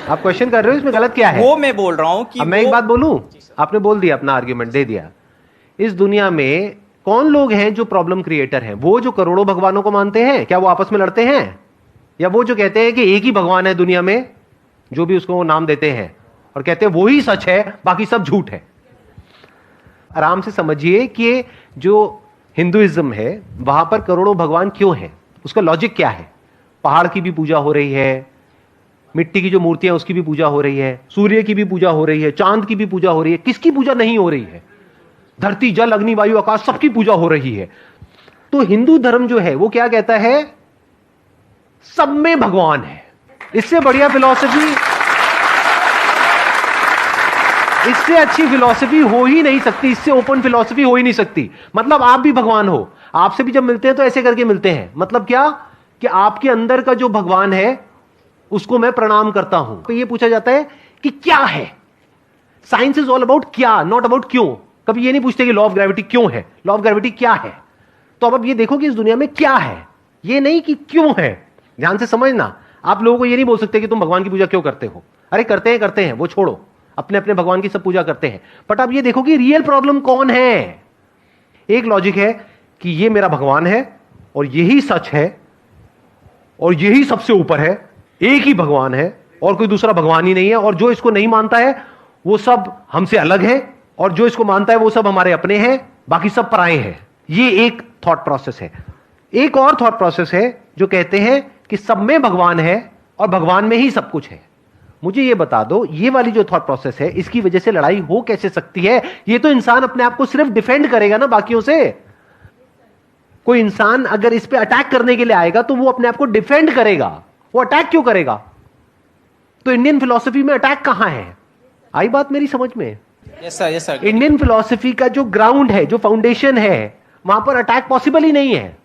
आप क्वेश्चन कर रहे हो इसमें गलत क्या है? वो मैं बोल रहा हूं कि अब मैं एक बात बोलूं, आपने बोल दिया, अपना आर्ग्यूमेंट दे दिया। इस दुनिया में कौन लोग हैं जो प्रॉब्लम क्रिएटर हैं? वो जो करोड़ों भगवानों को मानते हैं, क्या वो आपस में लड़ते हैं? या वो जो कहते हैं कि एक ही भगवान है दुनिया में, जो भी उसको नाम देते हैं, और कहते हैं वो ही सच है, बाकी सब झूठ है? आराम से समझिए कि जो हिंदुइज्म है वहां पर करोड़ों भगवान क्यों हैं, उसका लॉजिक क्या है? पहाड़ की भी पूजा हो रही है, मिट्टी की जो मूर्तियां उसकी भी पूजा हो रही है, सूर्य की भी पूजा हो रही है, चांद की भी पूजा हो रही है। किसकी पूजा नहीं हो रही है? धरती, जल, अग्नि, वायु, आकाश, सबकी पूजा हो रही है। तो हिंदू धर्म जो है वो क्या कहता है? सब में भगवान है। इससे बढ़िया फिलॉसफी, इससे अच्छी फिलॉसफी हो ही नहीं सकती, इससे ओपन फिलॉसफी हो ही नहीं सकती। मतलब आप भी भगवान हो, आपसे भी जब मिलते हैं तो ऐसे करके मिलते हैं। मतलब क्या? कि आपके अंदर का जो भगवान है उसको मैं प्रणाम करता हूं। तो ये पूछा जाता है कि क्या है? साइंस इज ऑल अबाउट क्या, नॉट अबाउट क्यों। कभी ये नहीं पूछते कि लॉ ऑफ ग्रेविटी क्यों है, लॉ ऑफ ग्रेविटी क्या है। तो अब ये देखो कि इस दुनिया में क्या है, ये नहीं कि क्यों है। ध्यान से समझना, आप लोगों को ये नहीं बोल सकते कि तुम भगवान की पूजा क्यों करते हो। अरे करते हैं, वो छोड़ो, अपने अपने भगवान की सब पूजा करते हैं। बट अब ये देखो कि रियल प्रॉब्लम कौन है। एक लॉजिक है कि ये मेरा भगवान है और यही सच है और यही सबसे ऊपर है, एक ही भगवान है और कोई दूसरा भगवान ही नहीं है। और जो इसको नहीं मानता है वो सब हमसे अलग है, और जो इसको मानता है वो सब हमारे अपने हैं, बाकी सब पराए हैं। ये एक थॉट प्रोसेस है। एक और थॉट प्रोसेस है जो कहते हैं कि सब में भगवान है और भगवान में ही सब कुछ है। मुझे ये बता दो, ये वाली जो थॉट प्रोसेस है, इसकी वजह से लड़ाई हो कैसे सकती है? ये तो इंसान अपने आप को सिर्फ डिफेंड करेगा ना बाकियों से। कोई इंसान अगर इस पे अटैक करने के लिए आएगा तो वो अपने आप को डिफेंड करेगा, वो अटैक क्यों करेगा? तो इंडियन फिलॉसफी में अटैक कहां है? आई बात मेरी समझ में? Yes sir, yes sir. Indian philosophy का जो ग्राउंड है, जो फाउंडेशन है, वहां पर अटैक पॉसिबल ही नहीं है।